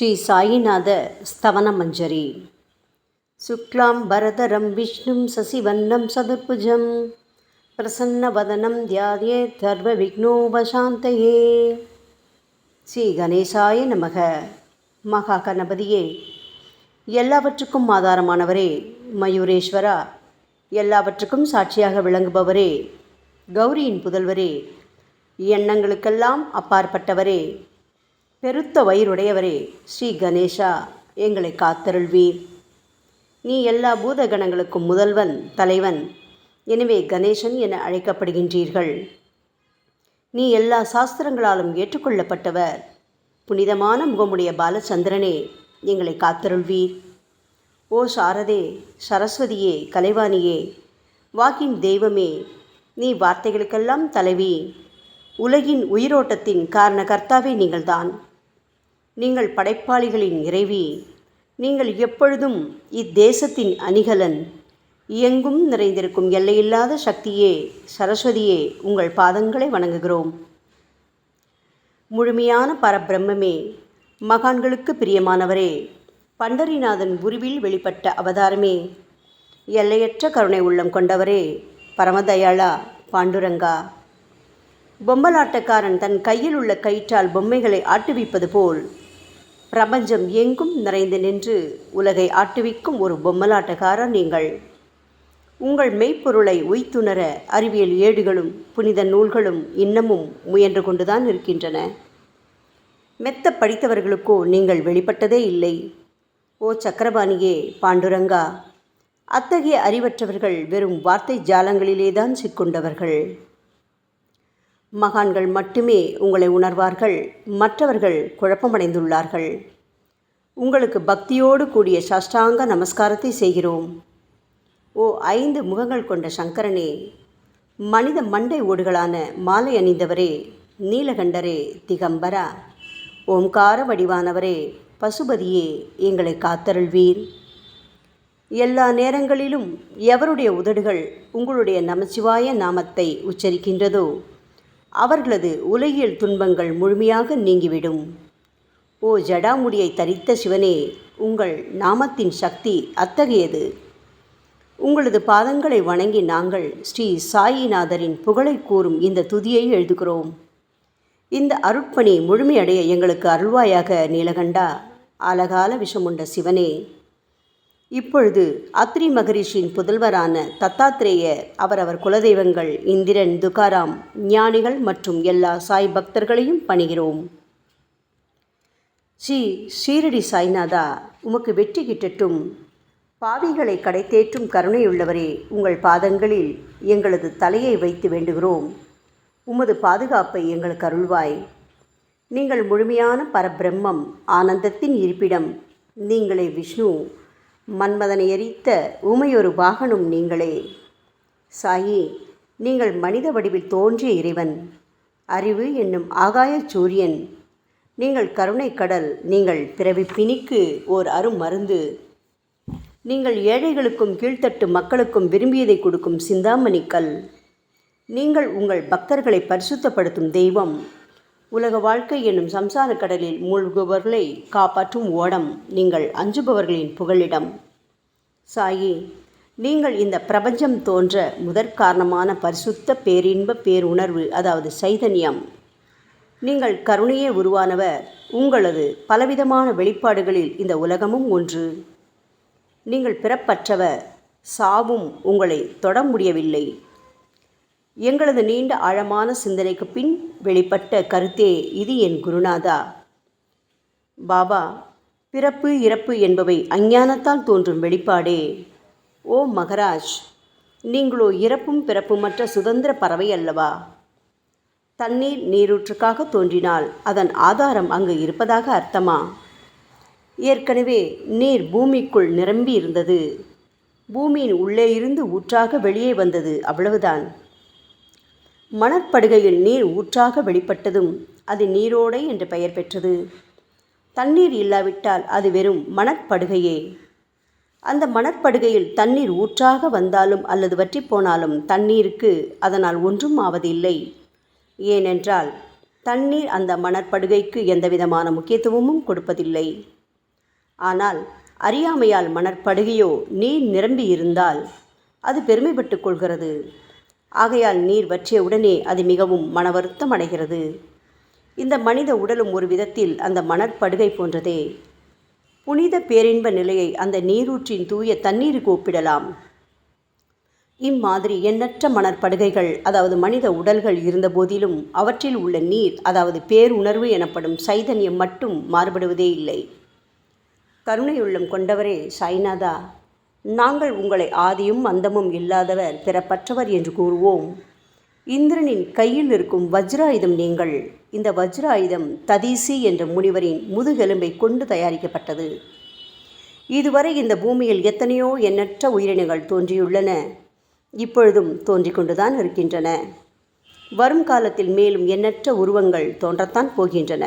ஸ்ரீ சாயிநாத ஸ்தவனமஞ்சரி. சுக்லாம் பரதரம் விஷ்ணும் சசிவன்னம் சதுர்புஜம் பிரசன்னவதனம் தியாயேத் சர்வ விக்னோபசாந்தயே. ஸ்ரீ கணேசாய நமக. மகா கணபதியே, எல்லாவற்றுக்கும் ஆதாரமானவரே, மயூரேஸ்வரா, எல்லாவற்றுக்கும் சாட்சியாக விளங்குபவரே, கௌரியின் புதல்வரே, எண்ணங்களுக்கெல்லாம் அப்பாற்பட்டவரே, பெருத்த வயிறுடையவரே, ஸ்ரீ கணேசா, எங்களை காத்தருள்வீர். நீ எல்லா பூதகணங்களுக்கும் முதல்வன், தலைவன். எனவே கணேசன் என அழைக்கப்படுகின்றீர்கள். நீ எல்லா சாஸ்திரங்களாலும் ஏற்றுக்கொள்ளப்பட்டவர். புனிதமான முகமுடைய பாலச்சந்திரனே, எங்களை காத்தருள்வீர். ஓ சாரதே, சரஸ்வதியே, கலைவாணியே, வாக்கின் தெய்வமே, நீ வார்த்தைகளுக்கெல்லாம் தலைவி. உலகின் உயிரோட்டத்தின் காரண கர்த்தாவே நீங்கள்தான். நீங்கள் படைப்பாளிகளின் இறைவி. நீங்கள் எப்பொழுதும் இத்தேசத்தின் அணிகலன். எங்கும் நிறைந்திருக்கும் எல்லையில்லாத சக்தியே, சரஸ்வதியே, உங்கள் பாதங்களை வணங்குகிறோம். முழுமையான பரபிரம்மே, மகான்களுக்கு பிரியமானவரே, பண்டரிநாதன் உருவில் வெளிப்பட்ட அவதாரமே, எல்லையற்ற கருணை உள்ளம் கொண்டவரே, பரமதயாளா, பாண்டுரங்கா. பொம்மலாட்டக்காரன் தன் கையில் உள்ள கயிற்றால் பொம்மைகளை ஆட்டுவிப்பது போல் பிரபஞ்சம் எங்கும் நிறைந்து நின்று உலகை ஆட்டுவிக்கும் ஒரு பொம்மலாட்டக்காரர் நீங்கள். உங்கள் மெய்ப்பொருளை உய்த்துணர அறிவியல் ஏடுகளும் புனித நூல்களும் இன்னமும் முயன்று கொண்டுதான் இருக்கின்றன. மெத்த படித்தவர்களுக்கோ நீங்கள் வெளிப்பட்டதே இல்லை. ஓ சக்கரபாணியே, பாண்டுரங்கா, அத்தகைய அறிவற்றவர்கள் வெறும் வார்த்தை ஜாலங்களிலேதான் சிக்கொண்டவர்கள். மகான்கள் மட்டுமே உங்களை உணர்வார்கள். மற்றவர்கள் குழப்பமடைந்துள்ளார்கள். உங்களுக்கு பக்தியோடு கூடிய சாஷ்டாங்க நமஸ்காரத்தை செய்கிறோம். ஓ 5 முகங்கள் கொண்ட சங்கரனே, மனித மண்டை ஓடுகளான மாலை அணிந்தவரே, நீலகண்டரே, திகம்பரா, ஓம்கார வடிவானவரே, பசுபதியே, எங்களை காத்தருள்வீர். எல்லா நேரங்களிலும் எவருடைய உதடுகள் உங்களுடைய நமச்சிவாய நாமத்தை உச்சரிக்கின்றதோ அவர்களது உலகியல் துன்பங்கள் முழுமையாக நீங்கிவிடும். ஓ ஜடாமுடியை தரித்த சிவனே, உங்கள் நாமத்தின் சக்தி அத்தகையது. உங்களது பாதங்களை வணங்கி நாங்கள் ஸ்ரீ சாயிநாதரின் புகழை கூறும் இந்த துதியை எழுதுகிறோம். இந்த அருட்பணி முழுமையடைய எங்களுக்கு அருள்வாயாக நீலகண்டா, ஆலகால விஷமுண்ட சிவனே. இப்பொழுது அத்ரி மகரிஷியின் புதல்வரான தத்தாத்ரேயர், அவரவர் குலதெய்வங்கள் இந்திரன், துகாராம், ஞானிகள் மற்றும் எல்லா சாய் பக்தர்களையும் பணிகிறோம். ஸ்ரீ ஷீரடி சாய்நாதா, உமக்கு வெற்றி கிட்டட்டும். பாவிகளை கடைத்தேற்றும் கருணையுள்ளவரே, உங்கள் பாதங்களில் எங்களது தலையை வைத்து வேண்டுகிறோம். உமது பாதுகாப்பை எங்களுக்கு அருள்வாய். நீங்கள் முழுமையான பரபிரம்மம், ஆனந்தத்தின் இருப்பிடம். நீங்களே விஷ்ணு. மன்மதனை எரித்த ஊமையொரு வாகனும் நீங்களே. சாயி, நீங்கள் மனித வடிவில் தோன்றிய இறைவன். அறிவு என்னும் ஆகாய சூரியன். நீங்கள் கருணை கடல். நீங்கள் பிறவி பிணிக்கு ஓர் அருமருந்து. நீங்கள் ஏழைகளுக்கும் கீழ்த்தட்டு மக்களுக்கும் விரும்பியதை கொடுக்கும் சிந்தாமணிக்கல். நீங்கள் உங்கள் பக்தர்களை பரிசுத்தப்படுத்தும் தெய்வம். உலக வாழ்க்கை என்னும் சம்சார கடலில் மூழ்குபவர்களை காப்பாற்றும் ஓடம். நீங்கள் அஞ்சுபவர்களின் புகலிடம். சாயி, நீங்கள் இந்த பிரபஞ்சம் தோன்ற முதற்காரணமான பரிசுத்த பேரின்ப பேருணர்வு, அதாவது சைதன்யம். நீங்கள் கருணையே உருவானவர். உங்களது பலவிதமான வெளிப்பாடுகளில் இந்த உலகமும் ஒன்று. நீங்கள் பிறப்பற்றவர். சாவும் உங்களை தொட முடியவில்லை. எங்களது நீண்ட ஆழமான சிந்தனைக்கு பின் வெளிப்பட்ட கருத்தே இது என் குருநாதா. பாபா, பிறப்பு இறப்பு என்பவை அஞ்ஞானத்தால் தோன்றும் வெளிப்பாடே. ஓ மகராஜ், நீங்களோ இறப்பும் பிறப்புமற்ற சுதந்திர பறவை அல்லவா? தண்ணீர் நீரூற்றுக்காக தோன்றினால் அதன் ஆதாரம் அங்கு இருப்பதாக அர்த்தமா? ஏற்கனவே நீர் பூமிக்குள் நிரம்பி இருந்தது. பூமியின் உள்ளே இருந்து ஊற்றாக வெளியே வந்தது, அவ்வளவுதான். மணற்படுகையில் நீர் ஊற்றாக வெளிப்பட்டதும் அது நீரோடை என்று பெயர் பெற்றது. தண்ணீர் இல்லாவிட்டால் அது வெறும் மணற்படுகையே. அந்த மணற்படுகையில் தண்ணீர் ஊற்றாக வந்தாலும் அல்லது வற்றி போனாலும் தண்ணீருக்கு அதனால் ஒன்றும் ஆவதில்லை. ஏனென்றால் தண்ணீர் அந்த மணற்படுகைக்கு எந்தவிதமான முக்கியத்துவமும் கொடுப்பதில்லை. ஆனால் அறியாமையால் மணற்படுகையோ நீர் நிரம்பி இருந்தால் அது பெருமைப்பட்டு கொள்கிறது. ஆகையால் நீர் வற்றிய உடனே அது மிகவும் மனவருத்தம் அடைகிறது. இந்த மனித உடலும் ஒரு விதத்தில் அந்த மணற்படுகை போன்றதே. புனித பேரின்ப நிலையை அந்த நீரூற்றின் தூய தண்ணீருக்கு ஒப்பிடலாம். இம்மாதிரி எண்ணற்ற மணற்படுகைகள், அதாவது மனித உடல்கள் இருந்த போதிலும் அவற்றில் உள்ள நீர், அதாவது பேருணர்வு எனப்படும் சைதன்யம் மட்டும் மாறுபடுவதே இல்லை. கருணையுள்ளம் கொண்டவரே சாய்நாதா, நாங்கள் உங்களை ஆதியும் அந்தமும் இல்லாதவர், பிறப்பற்றவர் என்று கூறுவோம். இந்திரனின் கையில் இருக்கும் வஜ்ராயுதம் நீங்கள். இந்த வஜ்ராயுதம் ததீசி என்ற முனிவரின் முதுகெலும்பை கொண்டு தயாரிக்கப்பட்டது. இதுவரை இந்த பூமியில் எத்தனையோ எண்ணற்ற உயிரினங்கள் தோன்றியுள்ளன, இப்பொழுதும் தோன்றிக் கொண்டுதான் இருக்கின்றன. வரும் காலத்தில் மேலும் எண்ணற்ற உருவங்கள் தோன்றத்தான் போகின்றன.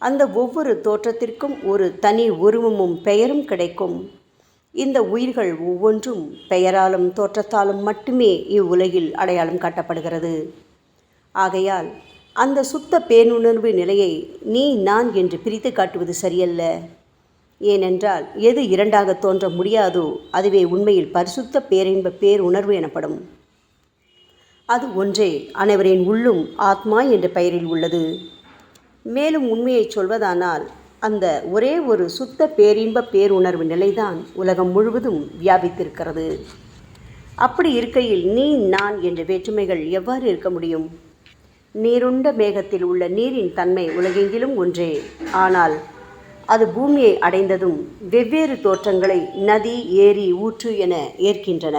அந்த ஒவ்வொரு தோற்றத்திற்கும் ஒரு தனி உருவமும் பெயரும் கிடைக்கும். இந்த உயிர்கள் ஒவ்வொன்றும் பெயராலும் தோற்றத்தாலும் மட்டுமே இவ்வுலகில் அடையாளம் காட்டப்படுகிறது. ஆகையால் அந்த சுத்த பேருணர்வு நிலையை நீ நான் என்று பிரித்து காட்டுவது சரியல்ல. ஏனென்றால் எது இரண்டாக தோன்ற முடியாதோ அதுவே உண்மையில் பரிசுத்த பேரின்ப பேருணர்வு எனப்படும். அது ஒன்றே அனைவரின் உள்ளும் ஆத்மா என்ற பெயரில் உள்ளது. மேலும் உண்மையை சொல்வதானால் அந்த ஒரே ஒரு சுத்த பேரின்ப பேருணர்வு நிலைதான் உலகம் முழுவதும் வியாபித்திருக்கிறது. அப்படி இருக்கையில் நீ நான் என்ற வேற்றுமைகள் எவ்வாறு இருக்க முடியும்? நீருண்ட மேகத்தில் உள்ள நீரின் தன்மை உலகெங்கிலும் ஒன்றே. ஆனால் அது பூமியை அடைந்ததும் வெவ்வேறு தோற்றங்களை நதி, ஏரி, ஊற்று என ஏற்கின்றன.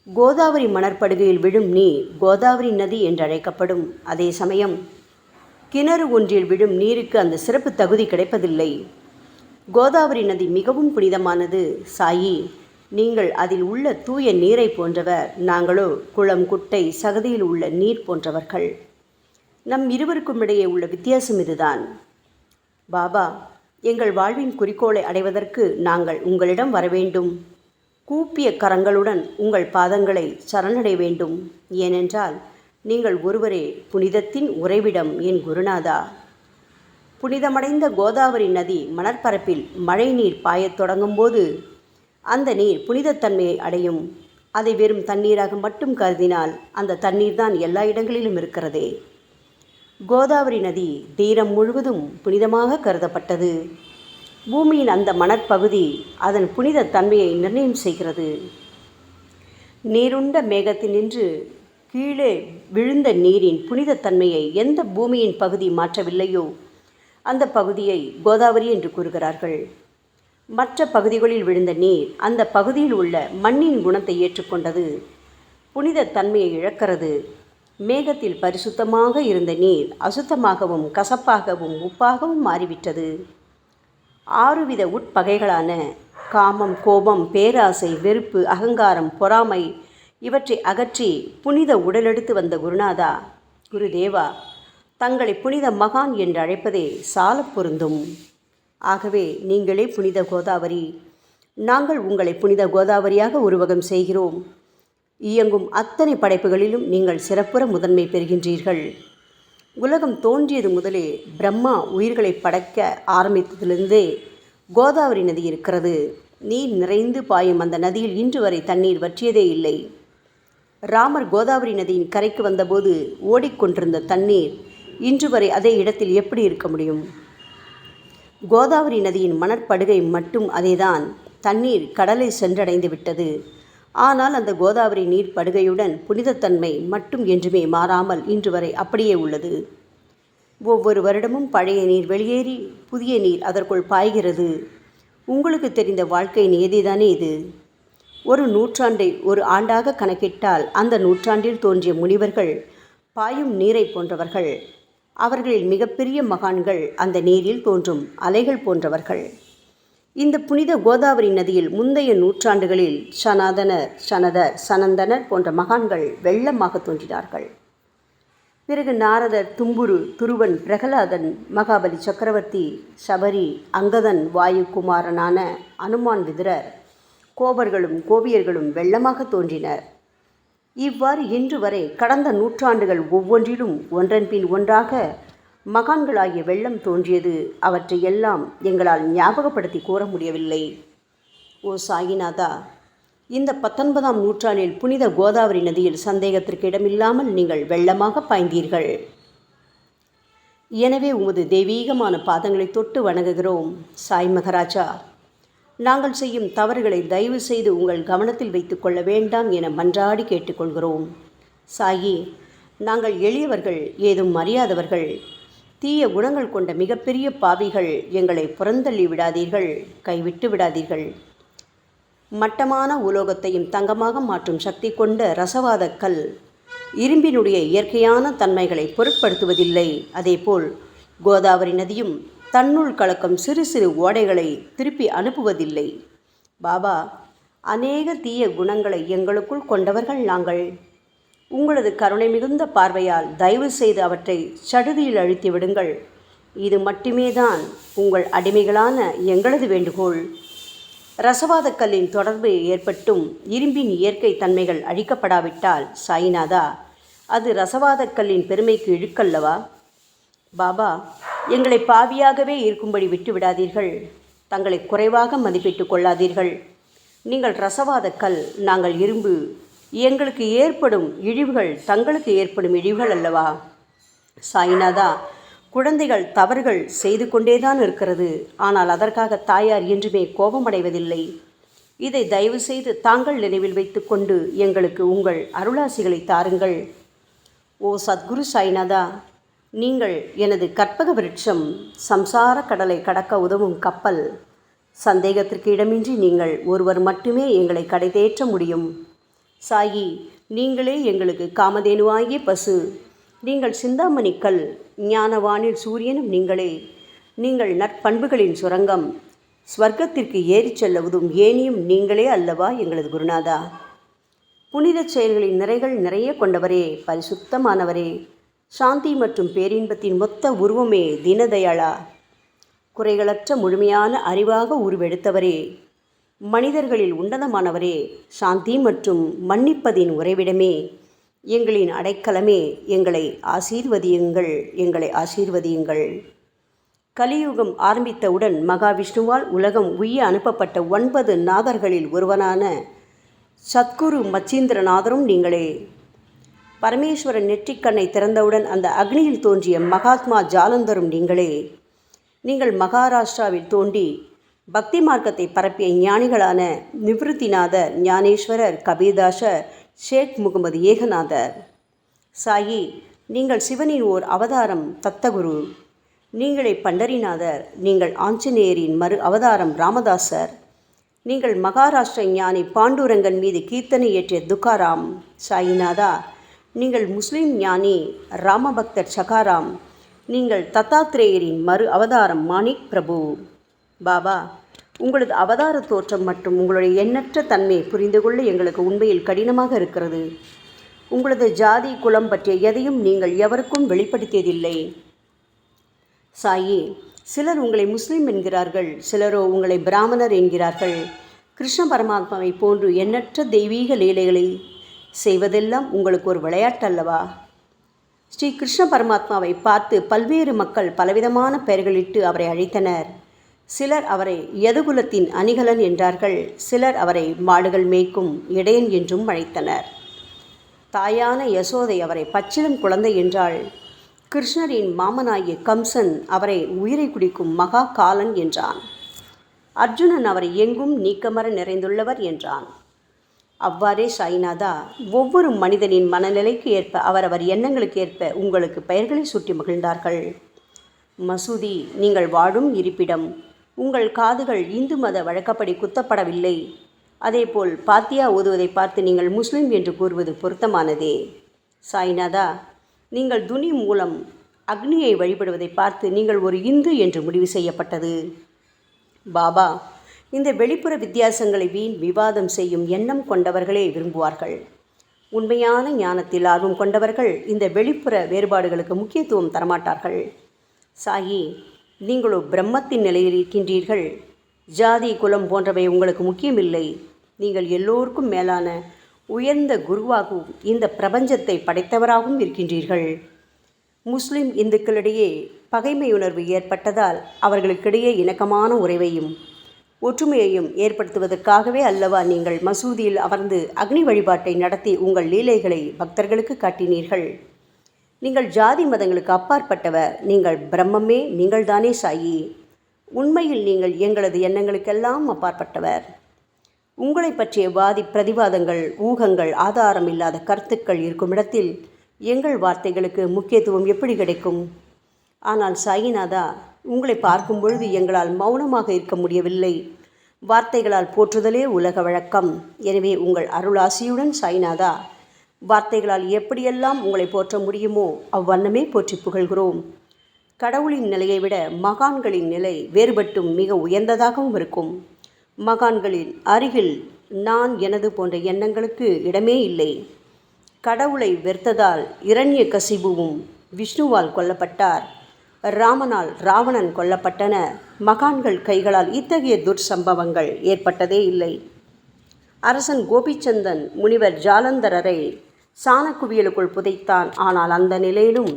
கோதாவரி மணற்படுகையில் விழும் நீர் கோதாவரி நதி என்றழைக்கப்படும். அதே சமயம் கிணறு ஒன்றில் விழும் நீருக்கு அந்த சிறப்பு தகுதி கிடைப்பதில்லை. கோதாவரி நதி மிகவும் புனிதமானது. சாயி, நீங்கள் அதில் உள்ள தூய நீரை போன்றவர், நாங்களோ குளம், குட்டை, சகதியில் உள்ள நீர் போன்றவர்கள். நம் இருவருக்கும் இடையே உள்ள வித்தியாசம் இதுதான். பாபா, எங்கள் வாழ்வின் குறிக்கோளை அடைவதற்கு நாங்கள் உங்களிடம் வரவேண்டும். கூப்பிய கரங்களுடன் உங்கள் பாதங்களை சரணடைய வேண்டும். ஏனென்றால் நீங்கள் ஒருவரே புனிதத்தின் உறைவிடம் என் குருநாதா. புனிதமடைந்த கோதாவரி நதி மணற்பரப்பில் மழை நீர் பாயத் தொடங்கும் போது அந்த நீர் புனிதத்தன்மையை அடையும். அதை வெறும் தண்ணீராக மட்டும் கருதினால் அந்த தண்ணீர் தான் எல்லா இடங்களிலும் இருக்கிறதே. கோதாவரி நதி தீரம் முழுவதும் புனிதமாக கருதப்பட்டது. பூமியின் அந்த மணற்பகுதி அதன் புனித தன்மையை நிர்ணயம் செய்கிறது. நீருண்ட மேகத்தினின்று கீழே விழுந்த நீரின் புனிதத்தன்மையை எந்த பூமியின் பகுதி மாற்றவில்லையோ அந்த பகுதியை கோதாவரி என்று கூறுகிறார்கள். மற்ற பகுதிகளில் விழுந்த நீர் அந்த பகுதியில் உள்ள மண்ணின் குணத்தை ஏற்றுக்கொண்டது, புனித தன்மையை இழக்கிறது. மேகத்தில் பரிசுத்தமாக இருந்த நீர் அசுத்தமாகவும் கசப்பாகவும் உப்பாகவும் மாறிவிட்டது. 6 வித உட்பகைகளான காமம், கோபம், பேராசை, வெறுப்பு, அகங்காரம், பொறாமை இவற்றை அகற்றி புனித உடலெடுத்து வந்த குருநாதா, குருதேவா, தங்களை புனித மகான் என்று அழைப்பதே சால பொருந்தும். ஆகவே நீங்களே புனித கோதாவரி. நாங்கள் உங்களை புனித கோதாவரியாக உருவகம் செய்கிறோம். இயங்கும் அத்தனை படைப்புகளிலும் நீங்கள் சிறப்புற முதன்மை பெறுகின்றீர்கள். உலகம் தோன்றியது முதலே பிரம்மா உயிர்களை படைக்க ஆரம்பித்ததிலிருந்தே கோதாவரி நதி இருக்கிறது. நீர் நிறைந்து பாயும் அந்த நதியில் இன்று வரை தண்ணீர் வற்றியதே இல்லை. ராமர் கோதாவரி நதியின் கரைக்கு வந்தபோது ஓடிக்கொண்டிருந்த தண்ணீர் இன்று வரை அதே இடத்தில் எப்படி இருக்க முடியும்? கோதாவரி நதியின் மணற்படுகை மட்டும் அதேதான். தண்ணீர் கடலை சென்றடைந்து விட்டது. ஆனால் அந்த கோதாவரி நீர் படுகையுடன் புனிதத்தன்மை மட்டும் என்றுமே மாறாமல் இன்று வரை அப்படியே உள்ளது. ஒவ்வொரு வருடமும் பழைய நீர் வெளியேறி புதிய நீர் அதற்குள் பாய்கிறது. உங்களுக்கு தெரிந்த வாழ்க்கை நியதிதானே இது. ஒரு நூற்றாண்டை ஒரு ஆண்டாக கணக்கிட்டால் அந்த நூற்றாண்டில் தோன்றிய முனிவர்கள் பாயும் நீரை போன்றவர்கள். அவர்களில் மிகப்பெரிய மகான்கள் அந்த நீரில் தோன்றும் அலைகள் போன்றவர்கள். இந்த புனித கோதாவரி நதியில் முந்தைய நூற்றாண்டுகளில் சனாதனர், சனதர், சனந்தனர் போன்ற மகான்கள் வெள்ளமாக தோன்றினார்கள். பிறகு நாரதர், தும்புரு, துருவன், பிரகலாதன், மகாபலி சக்கரவர்த்தி, சபரி, அங்கதன், வாயுகுமாரனான அனுமான், விதுரர், கோபர்களும் கோபியர்களும் வெள்ளமாக தோன்றினர். இவ்வாறு இன்று வரை கடந்த நூற்றாண்டுகள் ஒவ்வொன்றிலும் ஒன்றன் பின் ஒன்றாக மகான்களாகிய வெள்ளம் தோன்றியது. அவற்றை எல்லாம் எங்களால் ஞாபகப்படுத்தி கூற முடியவில்லை. ஓ சாயிநாதா, இந்த 19ஆம் நூற்றாண்டில் புனித கோதாவரி நதியில் சந்தேகத்திற்கு இடமில்லாமல் நீங்கள் வெள்ளமாக பாய்ந்தீர்கள். எனவே உமது தெய்வீகமான பாதங்களை தொட்டு வணங்குகிறோம். சாய் மகராஜா, நாங்கள் செய்யும் தவறுகளை தயவு செய்து உங்கள் கவனத்தில் வைத்து கொள்ள வேண்டாம் என மன்றாடி கேட்டுக்கொள்கிறோம். சாயி, நாங்கள் எளியவர்கள், ஏதும் அறியாதவர்கள், தீய குணங்கள் கொண்ட மிகப்பெரிய பாவிகள். எங்களை புறந்தள்ளி விடாதீர்கள், கைவிட்டு விடாதீர்கள். மட்டமான உலோகத்தையும் தங்கமாக மாற்றும் சக்தி கொண்ட ரசவாத கல் இரும்பினுடைய இயற்கையான தன்மைகளை பொருட்படுத்துவதில்லை. அதேபோல் கோதாவரி நதியும் தன்னுள் கலக்கும் சிறு சிறு ஓடைகளை திருப்பி அனுப்புவதில்லை. பாபா, அநேக தீய குணங்களை எங்களுக்குள் கொண்டவர்கள் நாங்கள். உங்களது கருணை மிகுந்த பார்வையால் தயவு செய்து அவற்றை சடுதியில் அழித்து விடுங்கள். இது மட்டுமே தான் உங்கள் அடிமைகளான எங்களது வேண்டுகோள். ரசவாத கல்லின் தொடர்பு ஏற்பட்டும் இரும்பின் இயற்கை தன்மைகள் அழிக்கப்படாவிட்டால் சாயிநாதா, அது ரசவாத கல்லின் பெருமைக்கு இழுக்கல்லவா? பாபா, எங்களை பாவியாகவே இருக்கும்படி விட்டுவிடாதீர்கள். தங்களை குறைவாக மதிப்பிட்டு கொள்ளாதீர்கள். நீங்கள் ரசவாத கல், நாங்கள் இரும்பு. எங்களுக்கு ஏற்படும் இழிவுகள் தங்களுக்கு ஏற்படும் இழிவுகள் அல்லவா? சாயிநாதா, குழந்தைகள் தவறுகள் செய்து கொண்டேதான் இருக்கிறது. ஆனால் அதற்காக தாயார் என்றுமே கோபமடைவதில்லை. இதை தயவு செய்து தாங்கள் நினைவில் வைத்து கொண்டு எங்களுக்கு உங்கள் அருளாசிகளை தாருங்கள். ஓ சத்குரு சாய்நாதா, நீங்கள் எனது கற்பக விருட்சம், சம்சார கடலை கடக்க உதவும் கப்பல். சந்தேகத்திற்கு இடமின்றி நீங்கள் ஒருவர் மட்டுமே எங்களை கடைதேற்ற முடியும். சாயி, நீங்களே எங்களுக்கு காமதேனுவாகிய பசு. நீங்கள் சிந்தாமணி கல், ஞானவானில் சூரியனும் நீங்களே. நீங்கள் நற்பண்புகளின் சுரங்கம், ஸ்வர்க்கத்திற்கு ஏறிச் செல்லவதும் ஏனியும் நீங்களே அல்லவா எங்களது குருநாதா? புனித செயல்களின் நிறைகள் நிறைய கொண்டவரே, பரிசுத்தமானவரே, சாந்தி மற்றும் பேரின்பத்தின் மொத்த உருவமே தீனதயாளா, குறைகளற்ற முழுமையான அறிவாக உருவெடுத்தவரே, மனிதர்களில் உன்னதமானவரே, சாந்தி மற்றும் மன்னிப்பதின் உறைவிடமே, எங்களின் அடைக்கலமே, எங்களை ஆசீர்வதியுங்கள், எங்களை ஆசீர்வதியுங்கள். கலியுகம் ஆரம்பித்தவுடன் மகாவிஷ்ணுவால் உலகம் உய்ய அனுப்பப்பட்ட 9 நாதர்களில் ஒருவனான சத்குரு மச்சீந்திரநாதரும் நீங்களே. பரமேஸ்வரன் நெற்றிக்கண்ணை திறந்தவுடன் அந்த அக்னியில் தோன்றிய மகாத்மா ஜாலந்தரும் நீங்களே. நீங்கள் மகாராஷ்டிராவில் தோன்றி பக்தி மார்க்கத்தை பரப்பிய ஞானிகளான நிவிருத்திநாதர், ஞானேஸ்வரர், கபீர்தாசர், ஷேக் முகமது ஏகநாதர். சாயி, நீங்கள் சிவனின் ஓர் அவதாரம், தத்தகுரு. நீங்களே பண்டரிநாதர். நீங்கள் ஆஞ்சநேயரின் மறு அவதாரம் ராமதாசர். நீங்கள் மகாராஷ்டிர ஞானி பாண்டுரங்கன் மீது கீர்த்தனை இயற்றிய துக்காராம். சாயிநாதா, நீங்கள் முஸ்லிம் ஞானி ராமபக்தர் சகாராம். நீங்கள் தத்தாத்ரேயரின் மறு அவதாரம் மாணிக் பிரபு. பாபா, உங்களது அவதார தோற்றம் மற்றும் உங்களுடைய எண்ணற்ற தன்மை புரிந்து கொள்ள எங்களுக்கு உண்மையில் கடினமாக இருக்கிறது. உங்களது ஜாதி குலம் பற்றிய எதையும் நீங்கள் எவருக்கும் வெளிப்படுத்தியதில்லை. சாயி, சிலர் உங்களை முஸ்லீம் என்கிறார்கள், சிலரோ உங்களை பிராமணர் என்கிறார்கள். கிருஷ்ண பரமாத்மாவை போன்று எண்ணற்ற தெய்வீக லீலைகளை செய்வதெல்லாம் உங்களுக்கு ஒரு விளையாட்டல்லவா? ஸ்ரீ கிருஷ்ண பரமாத்மாவை பார்த்து பல்வேறு மக்கள் பலவிதமான பெயர்களிட்டு அவரை அழைத்தனர். சிலர் அவரை யதுகுலத்தின் அணிகலன் என்றார்கள். சிலர் அவரை மாடுகள் மேய்க்கும் இடையன் என்றும் அழைத்தனர். தாயான யசோதை அவரை பச்சிளம் குழந்தை என்றாள். கிருஷ்ணரின் மாமனாகிய கம்சன் அவரை உயிரை குடிக்கும் மகா காலன் என்றான். அர்ஜுனன் அவரை எங்கும் நீக்கமர நிறைந்துள்ளவர் என்றான். அவ்வாறே சாய்நாதா, ஒவ்வொரு மனிதனின் மனநிலைக்கு ஏற்ப அவரவர் எண்ணங்களுக்கு ஏற்ப உங்களுக்கு பெயர்களை சூட்டி மகிழ்ந்தார்கள். மசூதி, நீங்கள் வாழும் இருப்பிடம். உங்கள் காதுகள் இந்து மத வழக்கப்படி குத்தப்படவில்லை. அதேபோல் பாத்தியா ஓதுவதை பார்த்து நீங்கள் முஸ்லிம் என்று கூறுவது பொருத்தமானதே. சாய்நாதா, நீங்கள் துனி மூலம் அக்னியை வழிபடுவதை பார்த்து நீங்கள் ஒரு இந்து என்று முடிவு செய்யப்பட்டது. பாபா, இந்த வெளிப்புற வித்தியாசங்களை வீண் விவாதம் செய்யும் எண்ணம் கொண்டவர்களே விரும்புவார்கள். உண்மையான ஞானத்தில் ஆர்வம் கொண்டவர்கள் இந்த வெளிப்புற வேறுபாடுகளுக்கு முக்கியத்துவம் தரமாட்டார்கள். சாயி, நீங்களோ பிரம்மத்தின் நிலையில் இருக்கின்றீர்கள். ஜாதி குலம் போன்றவை உங்களுக்கு முக்கியமில்லை. நீங்கள் எல்லோருக்கும் மேலான உயர்ந்த குருவாகவும் இந்த பிரபஞ்சத்தை படைத்தவராகவும் இருக்கின்றீர்கள். முஸ்லிம் இந்துக்களிடையே பகைமையுணர்வு ஏற்பட்டதால் அவர்களுக்கிடையே இணக்கமான உறவையும் ஒற்றுமையையும் ஏற்படுத்துவதற்காகவே அல்லவா நீங்கள் மசூதியில் அமர்ந்து அக்னி வழிபாட்டை நடத்தி உங்கள் லீலைகளை பக்தர்களுக்கு காட்டினீர்கள். நீங்கள் ஜாதி மதங்களுக்கு அப்பாற்பட்டவர். நீங்கள் பிரம்மமே, நீங்கள்தானே சாயி. உண்மையில் நீங்கள் எங்களது எண்ணங்களுக்கெல்லாம் அப்பாற்பட்டவர். உங்களை பற்றிய வாதி பிரதிவாதங்கள், ஊகங்கள், ஆதாரம் இல்லாத கருத்துக்கள் இருக்கும் இடத்தில் எங்கள் வார்த்தைகளுக்கு முக்கியத்துவம் எப்படி கிடைக்கும்? ஆனால் சாயிநாதா, உங்களை பார்க்கும் பொழுது எங்களால் மௌனமாக இருக்க முடியவில்லை. வார்த்தைகளால் போற்றுதலே உலக வழக்கம். எனவே உங்கள் அருளாசியுடன் சாயிநாதா, வார்த்தைகளால் எப்படியெல்லாம் உங்களை போற்ற முடியுமோ அவ்வண்ணமே போற்றி புகழ்கிறோம். கடவுளின் நிலையை விட மகான்களின் நிலை வேறுபட்டும் மிக உயர்ந்ததாகவும் இருக்கும். மகான்களின் அருகில் நான் எனது போன்ற எண்ணங்களுக்கு இடமே இல்லை. கடவுளை வெறுத்ததால் இரண்யகசிபுவும் விஷ்ணுவால் கொல்லப்பட்டார். ராமனால் ராவணன் கொல்லப்பட்டன. மகான்கள் கைகளால் இத்தகைய துர்சம்பவங்கள் ஏற்பட்டதே இல்லை. அரசன் கோபிச்சந்தன் முனிவர் ஜாலந்தரரை சாணக்குவியலுக்குள் புதைத்தான். ஆனால் அந்த நிலையிலும்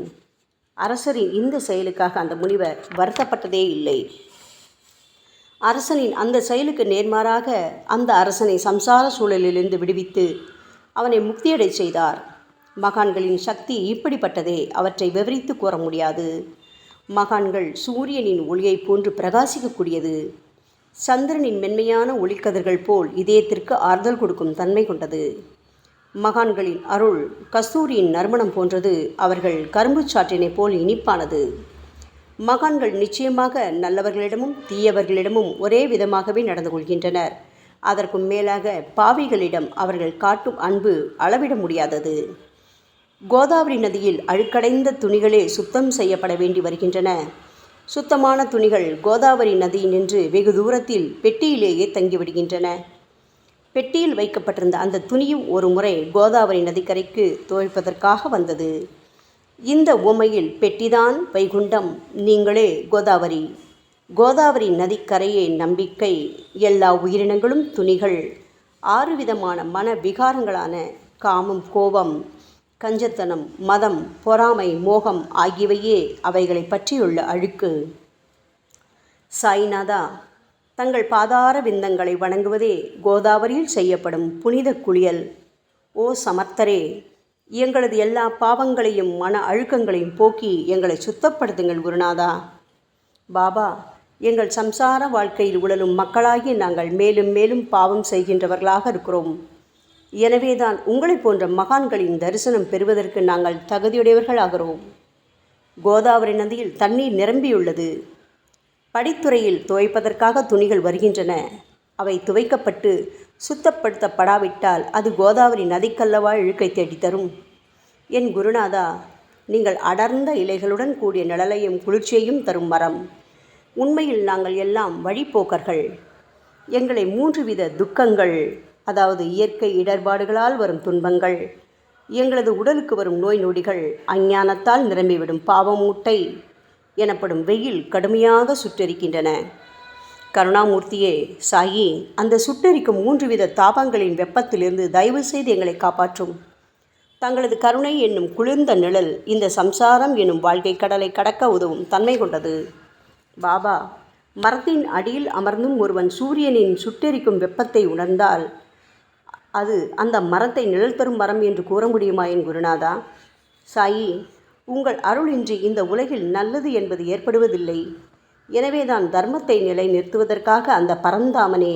அரசரின் இந்த செயலுக்காக அந்த முனிவர் வருத்தப்பட்டதே இல்லை. அரசனின் அந்த செயலுக்கு நேர்மாறாக அந்த அரசனை சம்சார சூழலிலிருந்து விடுவித்து அவனை முக்தியடை செய்தார். மகான்களின் சக்தி இப்படிப்பட்டதே. அவற்றை விவரித்து கூற முடியாது. மகான்கள் சூரியனின் ஒளியை போன்று பிரகாசிக்கக்கூடியது. சந்திரனின் மென்மையான ஒளிக்கதிர்கள் போல் இதயத்திற்கு ஆறுதல் கொடுக்கும் தன்மை கொண்டது. மகான்களின் அருள் கஸ்தூரியின் நறுமணம் போன்றது. அவர்கள் கரும்பு சாற்றினை போல் இனிப்பானது. மகான்கள் நிச்சயமாக நல்லவர்களிடமும் தீயவர்களிடமும் ஒரே விதமாகவே நடந்து கொள்கின்றனர். அதற்கும் மேலாக பாவிகளிடம் அவர்கள் காட்டும் அன்பு அளவிட முடியாதது. கோதாவரி நதியில் அழுக்கடைந்த துணிகளே சுத்தம் செய்யப்பட வேண்டி வருகின்றன. சுத்தமான துணிகள் கோதாவரி நதியினின்று வெகு தூரத்தில் பெட்டியிலேயே தங்கிவிடுகின்றன. பெட்டியில் வைக்கப்பட்டிருந்த அந்த துணியும் ஒரு முறை கோதாவரி நதிக்கரைக்கு துவைப்பதற்காக வந்தது. இந்த உவமையில் பெட்டிதான் வைகுண்டம், நீங்களே கோதாவரி. கோதாவரி நதிக்கரையே நம்பிக்கை. எல்லா உயிரினங்களும் துணிகள். 6 விதமான மன விகாரங்களான காமம், கோபம், கஞ்சத்தனம், மதம், பொறாமை, மோகம் ஆகியவையே அவைகளை பற்றியுள்ள அழுக்கு. சாய்நாதா, தங்கள் பாதார விந்தங்களை வணங்குவதே கோதாவரியில் செய்யப்படும் புனித குளியல். ஓ சமர்த்தரே, எங்களது எல்லா பாவங்களையும் மன அழுக்கங்களையும் போக்கி எங்களை சுத்தப்படுத்துங்கள் குருநாதா. பாபா, எங்கள் சம்சார வாழ்க்கையில் உழலும் மக்களாகி நாங்கள் மேலும் மேலும் பாவம் செய்கின்றவர்களாக இருக்கிறோம். எனவேதான் உங்களை போன்ற மகான்களின் தரிசனம் பெறுவதற்கு நாங்கள் தகுதியுடையவர்களாகிறோம். கோதாவரி நதியில் தண்ணீர் நிரம்பியுள்ளது. படித்துறையில் துவைப்பதற்காக துணிகள் வருகின்றன. அவை துவைக்கப்பட்டு சுத்தப்படுத்தப்படாவிட்டால் அது கோதாவரி நதிக்கல்லவா இழுக்கை தேடித்தரும். என் குருநாதா, நீங்கள் அடர்ந்த இலைகளுடன் கூடிய நிழலையும் குளிர்ச்சியையும் தரும் மரம். உண்மையில் நாங்கள் எல்லாம் வழிப்போக்கர்கள். எங்களை 3 வித துக்கங்கள், அதாவது இயற்கை இடர்பாடுகளால் வரும் துன்பங்கள், எங்களது உடலுக்கு வரும் நோய் நொடிகள், அஞ்ஞானத்தால் நிரம்பிவிடும் பாவமூட்டை எனப்படும் வெயில் கடுமையாக சுட்டெரிக்கின்றன. கருணாமூர்த்தியே, சாயி, அந்த சுட்டெரிக்கும் 3 வித தாபங்களின் வெப்பத்திலிருந்து தயவு செய்து எங்களை காப்பாற்றும். தங்களது கருணை என்னும் குளிர்ந்த நிழல் இந்த சம்சாரம் என்னும் வாழ்க்கை கடலை கடக்க உதவும் தன்மை கொண்டது. பாபா, மரத்தின் அடியில் அமர்ந்தும் ஒருவன் சூரியனின் சுட்டெரிக்கும் வெப்பத்தை உணர்ந்தால் அது அந்த மரத்தை நிழல் தரும் மரம் என்று கூற முடியுமா என் குருநாதா? சாயி, உங்கள் அருளின்றி இந்த உலகில் நல்லது என்பது ஏற்படுவதில்லை. எனவேதான் தர்மத்தை நிலை நிறுத்துவதற்காக அந்த பரந்தாமனே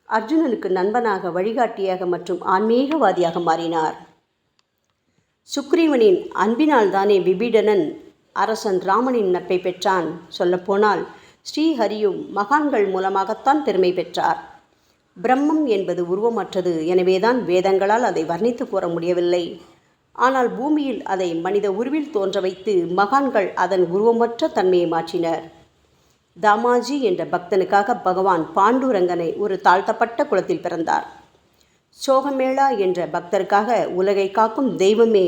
அர்ஜுனனுக்கு நண்பனாக, வழிகாட்டியாக மற்றும் ஆன்மீகவாதியாக மாறினார். சுக்ரீவனின் அன்பினால் தானே விபீடனன் அரசன் ராமனின் நட்பை பெற்றான். சொல்லப்போனால் ஸ்ரீஹரியும் மகான்கள் மூலமாகத்தான் பெருமை பெற்றார். பிரம்மம் என்பது உருவமற்றது. எனவேதான் வேதங்களால் அதை வர்ணித்து கூற முடியவில்லை. ஆனால் பூமியில் அதை மனித உருவில் தோன்ற வைத்து மகான்கள் அதன் உருவமற்ற தன்மையை மாற்றினர். தாமாஜி என்ற பக்தனுக்காக பகவான் பாண்டுரங்கனை ஒரு தாழ்த்தப்பட்ட குலத்தில் பிறந்தார். சோகமேளா என்ற பக்தருக்காக உலகை காக்கும் தெய்வமே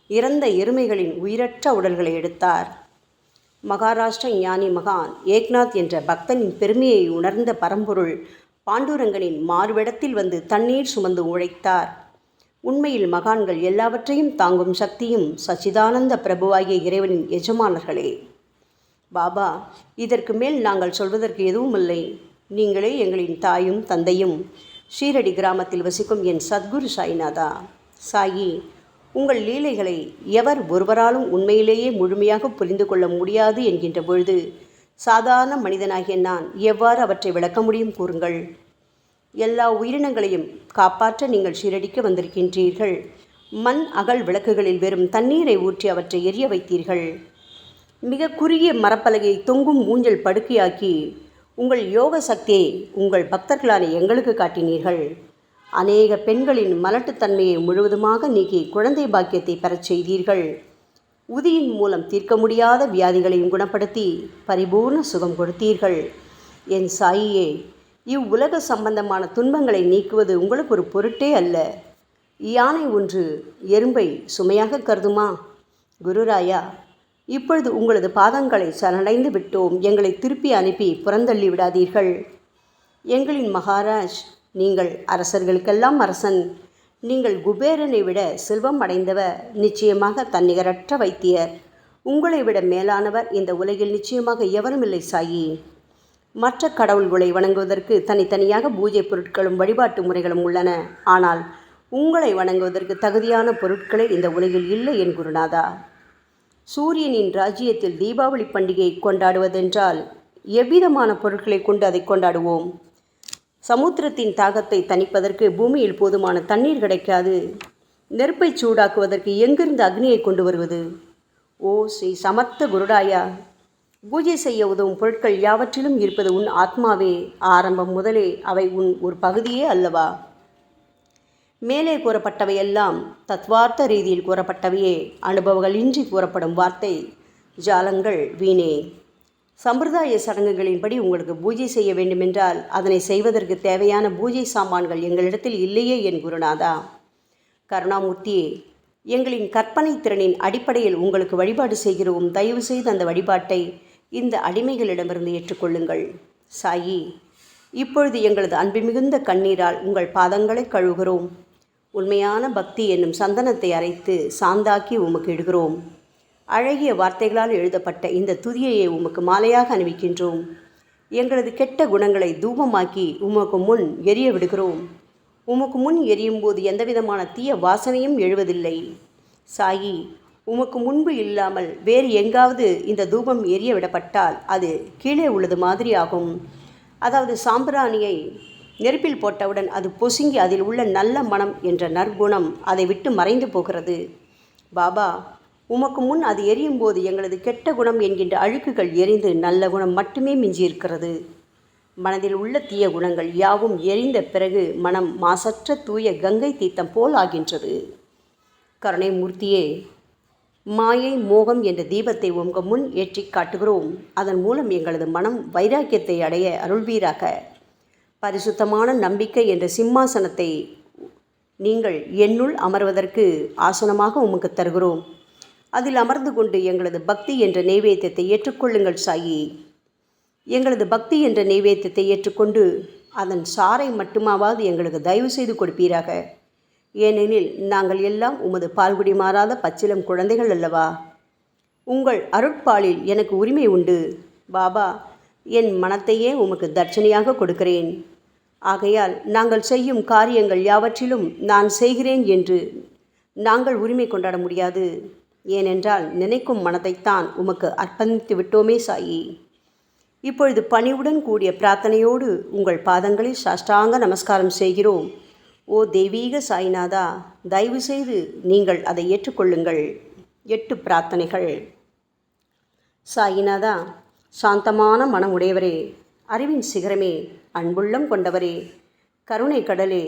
இறந்த எருமைகளின் உயிரற்ற உடல்களை எடுத்தார். மகாராஷ்டிர ஞானி மகான் ஏக்நாத் என்ற பக்தனின் பெருமையை உணர்ந்த பரம்பொருள் பாண்டுரங்கனின் மாறுவிடத்தில் வந்து தண்ணீர் சுமந்து உழைத்தார். உண்மையில் மகான்கள் எல்லாவற்றையும் தாங்கும் சக்தியும் சச்சிதானந்த பிரபுவாகிய இறைவனின் எஜமானர்களே. பாபா, இதற்கு மேல் நாங்கள் சொல்வதற்கு எதுவும் இல்லை. நீங்களே எங்களின் தாயும் தந்தையும். ஷீரடி கிராமத்தில் வசிக்கும் என் சத்குரு சாய்நாதா. சாயி, உங்கள் லீலைகளை எவர் ஒருவராலும் உண்மையிலேயே முழுமையாக புரிந்து கொள்ள முடியாது என்கின்ற பொழுது சாதாரண மனிதனாகிய நான் எவ்வாறு அவற்றை விளக்க முடியும் கூறுங்கள். எல்லா உயிரினங்களையும் காப்பாற்ற நீங்கள் ஷீரடிக்கு வந்திருக்கின்றீர்கள். மண் அகல் விளக்குகளில் வெறும் தண்ணீரை ஊற்றி அவற்றை எரிய வைத்தீர்கள். மிக குறுகிய மரப்பலகையை தொங்கும் ஊஞ்சல் படுக்கையாக்கி உங்கள் யோக சக்தியை உங்கள் பக்தர்களான எங்களுக்கு காட்டினீர்கள். அநேக பெண்களின் மலட்டுத்தன்மையை முழுவதுமாக நீக்கி குழந்தை பாக்கியத்தை பெறச் செய்தீர்கள். உதியின் மூலம் தீர்க்க முடியாத வியாதிகளையும் குணப்படுத்தி பரிபூர்ண சுகம் கொடுத்தீர்கள். என் சாயியே, இவ்வுலக சம்பந்தமான துன்பங்களை நீக்குவது உங்களுக்கு ஒரு பொருட்டே அல்ல. யானை ஒன்று எறும்பை சுமையாக கருதுமா? குருராயா, இப்பொழுது உங்களது பாதங்களை சரணடைந்து விட்டோம். எங்களை திருப்பி அனுப்பி புறந்தள்ளி விடாதீர்கள். எங்களின் மகாராஜ், நீங்கள் அரசர்களுக்கெல்லாம் அரசன். நீங்கள் குபேரனை விட செல்வம் அடைந்தவர். நிச்சயமாக தன்னிகரற்ற வைத்தியர். உங்களை விட மேலானவர் இந்த உலகில் நிச்சயமாக எவரும் இல்லை சாயி. மற்ற கடவுள்களை வணங்குவதற்கு தனித்தனியாக பூஜை பொருட்களும் வழிபாட்டு முறைகளும் உள்ளன. ஆனால் உங்களை வணங்குவதற்கு தகுதியான பொருட்களே இந்த உலகில் இல்லை என் குருநாதா. சூரியனின் ராஜ்யத்தில் தீபாவளி பண்டிகையை கொண்டாடுவதென்றால் எவ்விதமான பொருட்களை கொண்டு அதை கொண்டாடுவோம்? சமுத்திரத்தின் தாகத்தை தணிப்பதற்கு பூமியில் போதுமான தண்ணீர் கிடைக்காது. நெருப்பை சூடாக்குவதற்கு எங்கிருந்து அக்னியை கொண்டு வருவது? ஓ ஸ்ரீ சமர்த்த குருடாயா, பூஜை செய்ய உதவும் பொருட்கள் யாவற்றிலும் இருப்பது உன் ஆத்மாவே. ஆரம்பம் முதலே அவை உன் ஒரு பகுதியே அல்லவா? மேலே கூறப்பட்டவையெல்லாம் தத்வார்த்த ரீதியில் கூறப்பட்டவையே. அனுபவங்களின்றி கூறப்படும் வார்த்தை ஜாலங்கள் வீணே. சம்பிரதாய சடங்குகளின்படி உங்களுக்கு பூஜை செய்ய வேண்டுமென்றால் அதனை செய்வதற்கு தேவையான பூஜை சாமான்கள் எங்களிடத்தில் இல்லையே என் குருநாதா. கருணாமூர்த்தியே, எங்களின் கற்பனை திறனின் அடிப்படையில் உங்களுக்கு வழிபாடு செய்கிறோம். தயவு செய்து அந்த வழிபாட்டை இந்த அடிமைகளிடமிருந்து ஏற்றுக்கொள்ளுங்கள். சாயி, இப்பொழுது எங்களது அன்பு மிகுந்த கண்ணீரால் உங்கள் பாதங்களை கழுவுகிறோம். உண்மையான பக்தி என்னும் சந்தனத்தை அரைத்து சாந்தாக்கி உமக்கு இடுகிறோம். அழகிய வார்த்தைகளால் எழுதப்பட்ட இந்த துதியையை உமக்கு மாலையாக அணிவிக்கின்றோம். எங்களது கெட்ட குணங்களை தூபமாக்கி உமக்கு முன் எரிய விடுகிறோம். உமக்கு முன் எரியும் போது எந்தவிதமான தீய வாசனையும் எழுவதில்லை. சாயி, உமக்கு முன்பு இல்லாமல் வேறு எங்காவது இந்த தூபம் எரிய விடப்பட்டால் அது கீழே உள்ளது மாதிரி ஆகும். அதாவது சாம்பிராணியை நெருப்பில் போட்டவுடன் அது பொசுங்கி அதில் உள்ள நல்ல மனம் என்ற நற்குணம் அதை விட்டு மறைந்து போகிறது. பாபா, உமக்கு முன் அது எரியும் போது எங்களது கெட்ட குணம் என்கின்ற அழுக்குகள் எரிந்து நல்ல குணம் மட்டுமே மிஞ்சியிருக்கிறது. மனதில் உள்ள தீய குணங்கள் யாவும் எரிந்த பிறகு மனம் மாசற்ற தூய கங்கை தீர்த்தம் போல் ஆகின்றது. கருணை மூர்த்தியே, மாயை மோகம் என்ற தீபத்தை உங்கள் முன் ஏற்றி காட்டுகிறோம். அதன் மூலம் எங்களது மனம் வைராக்கியத்தை அடைய அருள்வீராக. பரிசுத்தமான நம்பிக்கை என்ற சிம்மாசனத்தை நீங்கள் என்னுள் அமர்வதற்கு ஆசனமாக உமக்கு தருகிறோம். அதில் அமர்ந்து கொண்டு எங்களது பக்தி என்ற நெய்வேத்தியத்தை ஏற்றுக்கொள்ளுங்கள் சாயி. எங்களது பக்தி என்ற நெய்வேத்தியத்தை ஏற்றுக்கொண்டு அதன் சாரை மட்டுமாவது எங்களுக்கு தயவு செய்து கொடுப்பீராக. ஏனெனில் நாங்கள் எல்லாம் உமது பால்குடி மாறாத பச்சிலம் குழந்தைகள் அல்லவா. உங்கள் அருட்பாலில் எனக்கு உரிமை உண்டு. பாபா, என் மனத்தையே உமக்கு தட்சணையாக கொடுக்கிறேன். ஆகையால் நாங்கள் செய்யும் காரியங்கள் யாவற்றிலும் நான் செய்கிறேன் என்று நாங்கள் உரிமை கொண்டாட முடியாது. ஏனென்றால் நினைக்கும் மனதைத்தான் உமக்கு அர்ப்பணித்து விட்டோமே சாயி. இப்பொழுது பணிவுடன் கூடிய பிரார்த்தனையோடு உங்கள் பாதங்களில் சாஷ்டாங்க நமஸ்காரம் செய்கிறோம். ஓ தெய்வீக சாய்நாதா, தயவு செய்து நீங்கள் அதை ஏற்றுக்கொள்ளுங்கள். 8 பிரார்த்தனைகள். சாய்நாதா, சாந்தமான மனம் உடையவரே, அறிவின் சிகரமே, அன்புள்ளம் கொண்டவரே, கருணை கடலே,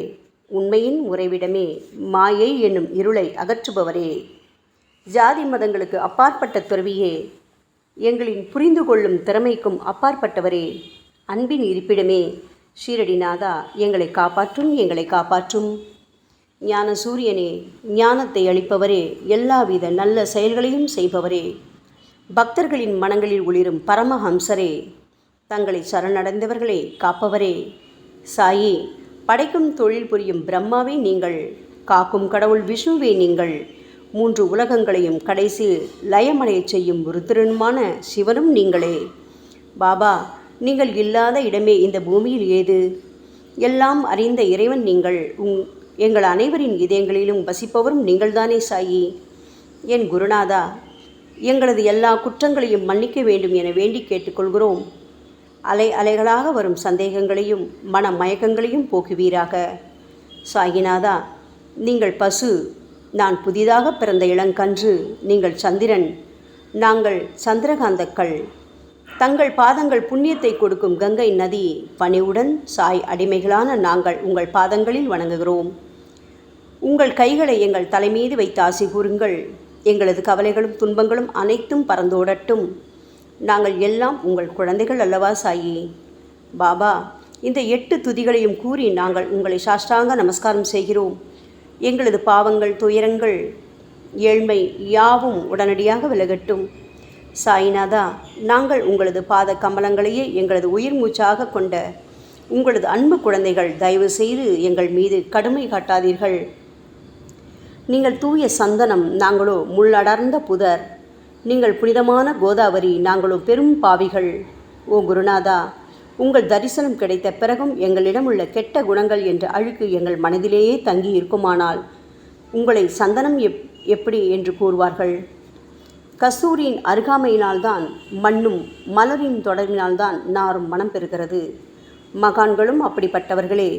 உண்மையின் உறைவிடமே, மாயை என்னும் இருளை அகற்றுபவரே, ஜாதி மதங்களுக்கு அப்பாற்பட்ட துறவியே, எங்களின் புரிந்து கொள்ளும் திறமைக்கும் அப்பாற்பட்டவரே, அன்பின் இருப்பிடமே, ஷீரடிநாதா, எங்களை காப்பாற்றும், எங்களை காப்பாற்றும். ஞான சூரியனே, ஞானத்தை அளிப்பவரே, எல்லாவித நல்ல செயல்களையும் செய்பவரே, பக்தர்களின் மனங்களில் ஒளிரும் பரமஹம்சரே, தங்களை சரணடைந்தவர்களை காப்பவரே, சாயி, படைக்கும் தொழில் புரியும் பிரம்மாவே நீங்கள், காக்கும் கடவுள் விஷ்ணுவே நீங்கள். 3 உலகங்களையும் கடைசி லயமடையச் செய்யும் ருத்ரனுமான சிவனும் நீங்களே. பாபா, நீங்கள் இல்லாத இடமே இந்த பூமியில் ஏது? எல்லாம் அறிந்த இறைவன் நீங்கள். எங்கள் அனைவரின் இதயங்களிலும் வசிப்பவரும் நீங்கள்தானே சாயி. என் குருநாதா, எங்களது எல்லா குற்றங்களையும் மன்னிக்க வேண்டும் என வேண்டி கேட்டுக்கொள்கிறோம். அலை அலைகளாக வரும் சந்தேகங்களையும் மன மயக்கங்களையும் போக்குவீராக. சாயிநாதா, நீங்கள் பசு, நான் புதிதாக பிறந்த இளங்கன்று, நீங்கள் சந்திரன், நாங்கள் சந்திரகாந்தக்கள். தங்கள் பாதங்கள் புண்ணியத்தை கொடுக்கும் கங்கை நதி. பணிவுடன் சாய் அடிமைகளான நாங்கள் உங்கள் பாதங்களில் வணங்குகிறோம். உங்கள் கைகளை எங்கள் தலைமீது வைத்து ஆசி கூறுங்கள். எங்களது கவலைகளும் துன்பங்களும் அனைத்தும் பறந்தோடட்டும். நாங்கள் எல்லாம் உங்கள் குழந்தைகள் அல்லவா சாயி. பாபா, இந்த 8 துதிகளையும் கூறி நாங்கள் உங்களை சாஷ்டாங்க நமஸ்காரம் செய்கிறோம். எங்களது பாவங்கள், துயரங்கள், ஏழ்மை யாவும் உடனடியாக விலகட்டும். சாயிநாதா, நாங்கள் உங்களது பாத கமலங்களையே எங்களது உயிர் மூச்சாக கொண்ட உங்களது அன்பு குழந்தைகள். தயவு செய்து எங்கள் மீது கடுமை காட்டாதீர்கள். நீங்கள் தூய சந்தனம், நாங்களோ முள்ளடர்ந்த புதர். நீங்கள் புனிதமான கோதாவரி, நாங்களோ பெரும் பாவிகள். ஓ குருநாதா, உங்கள் தரிசனம் கிடைத்த பிறகும் எங்களிடம் உள்ள கெட்ட குணங்கள் என்ற அழுக்கு எங்கள் மனதிலேயே தங்கி இருக்குமானால் உங்களை சந்தனம் எப்படி என்று கூறுவார்கள்? கஸ்தூரியின் அருகாமையினால்தான் மண்ணும் மலரின் தொடர்பினால்தான் நாரும் மனம் பெறுகிறது. மகான்களும் அப்படிப்பட்டவர்களே.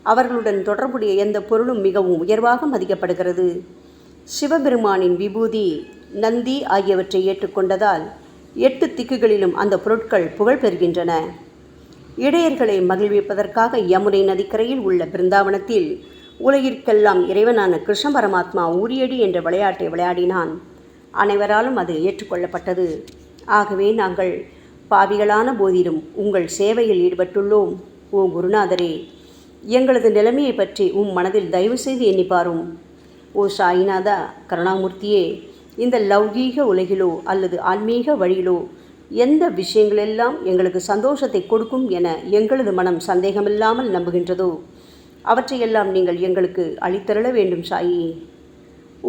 அவர்களுடன் தொடர்புடைய எந்த பொருளும் மிகவும் உயர்வாக மதிக்கப்படுகிறது. சிவபெருமானின் விபூதி, நந்தி ஆகியவற்றை ஏற்றுக்கொண்டதால் 8 திக்குகளிலும் அந்த பொருட்கள் புகழ் பெறுகின்றன. இடையர்களை மகிழ்விப்பதற்காக யமுனை நதிக்கரையில் உள்ள பிருந்தாவனத்தில் உலகிற்கெல்லாம் இறைவனான கிருஷ்ண பரமாத்மா ஊரியடி என்ற விளையாட்டை விளையாடினான். அனைவராலும் அது ஏற்றுக்கொள்ளப்பட்டது. ஆகவே நாங்கள் பாவிகளான போதிலும் உங்கள் சேவையில் ஈடுபட்டுள்ளோம். ஓ குருநாதரே, எங்களது நிலைமையை பற்றி மனதில் தயவு செய்து எண்ணிப்பாரும். ஓ சாயிநாதா கருணாமூர்த்தியே, இந்த லௌகீக உலகிலோ அல்லது ஆன்மீக வழியிலோ எந்த விஷயங்களெல்லாம் எங்களுக்கு சந்தோஷத்தை கொடுக்கும் என எங்களது மனம் சந்தேகமில்லாமல் நம்புகின்றதோ அவற்றையெல்லாம் நீங்கள் எங்களுக்கு அளித்தருள வேண்டும் சாயி.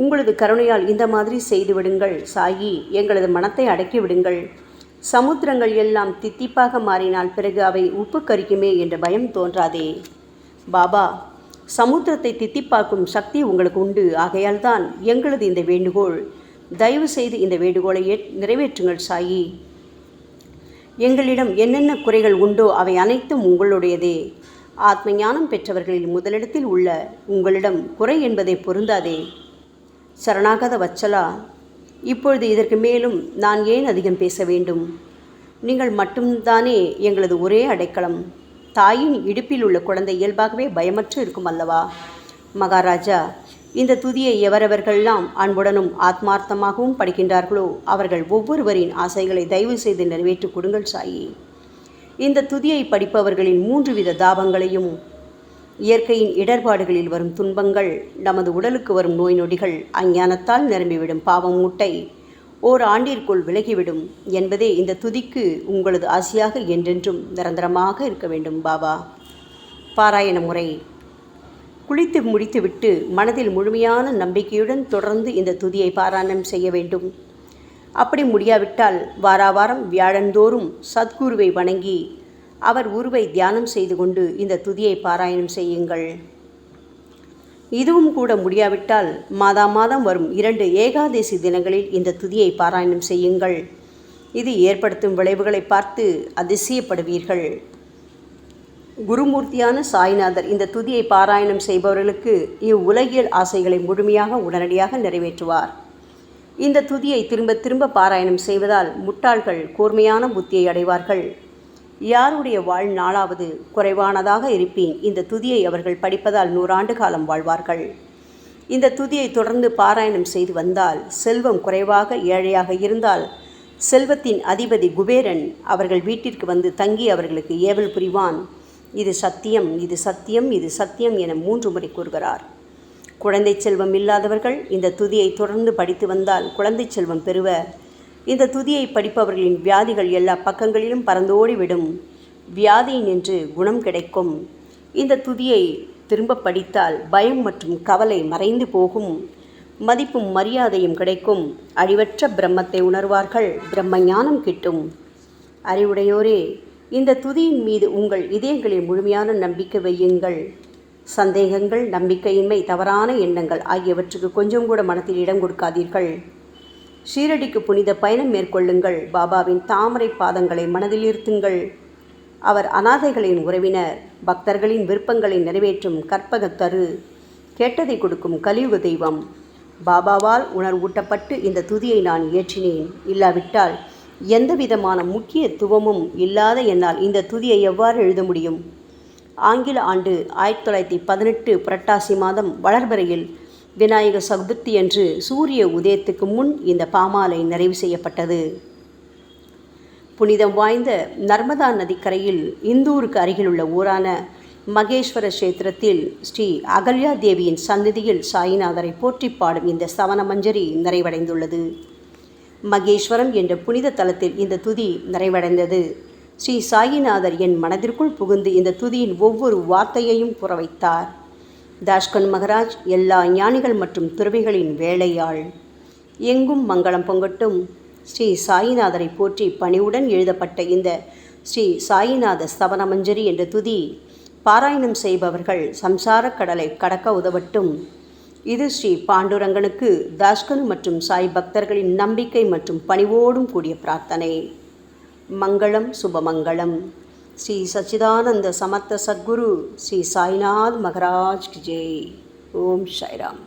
உங்களது கருணையால் இந்த மாதிரி செய்துவிடுங்கள் சாயி. எங்களது மனத்தை அடக்கி விடுங்கள். சமுத்திரங்கள் எல்லாம் தித்திப்பாக மாறினால் பிறகு அவை உப்பு கரிக்குமே என்ற பயம் தோன்றாதே. பாபா, சமுத்திரத்தை தித்திப்பாக்கும் சக்தி உங்களுக்கு உண்டு. ஆகையால் தான் எங்களது இந்த வேண்டுகோள். தயவு செய்து இந்த வேண்டுகோளை நிறைவேற்றுங்கள் சாயி. எங்களிடம் என்னென்ன குறைகள் உண்டோ அவை அனைத்தும் உங்களுடையதே. ஆத்ம ஞானம் பெற்றவர்களில் முதலிடத்தில் உள்ள உங்களிடம் குறை என்பதை பொருந்தாதே. சரணாகத வச்சலா, இப்பொழுது இதற்கு மேலும் நான் ஏன் அதிகம் பேச வேண்டும்? நீங்கள் மட்டும்தானே எங்களது ஒரே அடைக்கலம். தாயின் இடுப்பில் உள்ள குழந்தை இயல்பாகவே பயமற்று இருக்கும் அல்லவா? மகாராஜா, இந்த துதியை எவரவர்களெல்லாம் அன்புடனும் ஆத்மார்த்தமாகவும் படிக்கின்றார்களோ அவர்கள் ஒவ்வொருவரின் ஆசைகளை தயவு செய்து நிறைவேற்றி கொடுங்கள் சாயி. இந்த துதியை படிப்பவர்களின் 3 வித தாபங்களையும், இயற்கையின் இடர்பாடுகளில் வரும் துன்பங்கள், நமது உடலுக்கு வரும் நோய் நொடிகள், அஞ்ஞானத்தால் நிரம்பிவிடும் பாவம் மூட்டை ஓராண்டிற்குள் விலகிவிடும் என்பதே இந்த துதிக்கு உங்களது ஆசையாக என்றென்றும் நிரந்தரமாக இருக்க வேண்டும் பாபா. பாராயண முறை. குளித்து முடித்துவிட்டு மனதில் முழுமையான நம்பிக்கையுடன் தொடர்ந்து இந்த துதியை பாராயணம் செய்ய வேண்டும். அப்படி முடியாவிட்டால் வாராவாரம் வியாழந்தோறும் சத்குருவை வணங்கி அவர் உருவை தியானம் செய்து கொண்டு இந்த துதியை பாராயணம் செய்யுங்கள். இதுவும் கூட முடியாவிட்டால் மாதம் வரும் 2 ஏகாதசி தினங்களில் இந்த துதியை பாராயணம் செய்யுங்கள். இது ஏற்படுத்தும் விளைவுகளை பார்த்து அதிசயப்படுவீர்கள். குருமூர்த்தியான சாய்நாதர் இந்த துதியை பாராயணம் செய்பவர்களுக்கு இவ்வுலகியல் ஆசைகளை முழுமையாக உடனடியாக நிறைவேற்றுவார். இந்த துதியை திரும்ப திரும்ப பாராயணம் செய்வதால் முட்டாள்கள் கூர்மையான புத்தியை அடைவார்கள். யாருடைய வாழ்நாளாவது குறைவானதாக இருப்பேன் இந்த துதியை அவர்கள் படிப்பதால் 100 ஆண்டு காலம் வாழ்வார்கள். இந்த துதியை தொடர்ந்து பாராயணம் செய்து வந்தால் செல்வம் குறைவாக ஏழையாக இருந்தால் செல்வத்தின் அதிபதி குபேரன் அவர்கள் வீட்டிற்கு வந்து தங்கி அவர்களுக்கு ஏவல் புரிவான். இது சத்தியம், இது சத்தியம், இது சத்தியம் என 3 முறை கூறுகிறார். குழந்தை செல்வம் இல்லாதவர்கள் இந்த துதியை தொடர்ந்து படித்து வந்தால் குழந்தை செல்வம் பெறுவர். இந்த துதியை படிப்பவர்களின் வியாதிகள் எல்லா பக்கங்களிலும் பறந்தோடிவிடும். வியாதி நின்று குணம் கிடைக்கும். இந்த துதியை திரும்ப படித்தால் பயம் மற்றும் கவலை மறைந்து போகும். மதிப்பும் மரியாதையும் கிடைக்கும். அழிவற்ற பிரம்மத்தை உணர்வார்கள். பிரம்ம ஞானம் கிட்டும். அறிவுடையோரே, இந்த துதியின் மீது உங்கள் இதயங்களில் முழுமையான நம்பிக்கை வையுங்கள். சந்தேகங்கள், நம்பிக்கையின்மை, தவறான எண்ணங்கள் ஆகியவற்றுக்கு கொஞ்சம் கூட மனத்தில் இடம் கொடுக்காதீர்கள். ஷீரடிக்கு புனித பயணம் மேற்கொள்ளுங்கள். பாபாவின் தாமரை பாதங்களை மனதில் இருத்துங்கள். அவர் அனாதைகளின் உறவினர், பக்தர்களின் விருப்பங்களை நிறைவேற்றும் கற்பகத்தரு, கேட்டதை கொடுக்கும் கலியுக தெய்வம். பாபாவால் உணர்வூட்டப்பட்டு இந்த துதியை நான் இயற்றினேன். இல்லாவிட்டால் எந்த விதமான முக்கியத்துவமும் இல்லாத என்னால் இந்த துதியை எவ்வாறு எழுத முடியும்? ஆங்கில ஆண்டு 1918 புரட்டாசி மாதம் வளர்பிறையில் விநாயக சதுர்த்தி அன்று சூரிய உதயத்துக்கு முன் இந்த பாமாலை நிறைவு செய்யப்பட்டது. புனிதம் வாய்ந்த நர்மதா நதிக்கரையில் இந்தூருக்கு அருகிலுள்ள ஊரான மகேஸ்வர கஷேத்திரத்தில் ஸ்ரீ அகல்யா தேவியின் சந்நிதியில் சாயிநாதரை போற்றி பாடும் இந்த சவண மஞ்சரி நிறைவடைந்துள்ளது. மகேஸ்வரம் என்ற புனித தலத்தில் இந்த துதி நிறைவடைந்தது. ஸ்ரீ சாயிநாதர் என் மனதிற்குள் புகுந்து இந்த துதியின் ஒவ்வொரு வார்த்தையையும் புற வைத்தார். தாஷ்கன் மகராஜ் எல்லா ஞானிகள் மற்றும் துறவிகளின் வேலையாள். எங்கும் மங்களம் பொங்கட்டும். ஸ்ரீ சாயிநாதரை போற்றி பணிவுடன் எழுதப்பட்ட இந்த ஸ்ரீ சாயிநாத ஸ்தவன மஞ்சரி என்ற துதி பாராயணம் செய்பவர்கள் சம்சார கடலை கடக்க உதவட்டும். இது ஸ்ரீ பாண்டுரங்கனுக்கு தாஷ்கனு மற்றும் சாய் பக்தர்களின் நம்பிக்கை மற்றும் பணிவோடும் கூடிய பிரார்த்தனை. மங்களம், சுபமங்களம். ஸ்ரீ சச்சிதானந்த சமர்த்த சத்குரு ஸ்ரீ சாய்நாத் மகராஜ் கி ஜெய். ஓம் சாய்ராம்.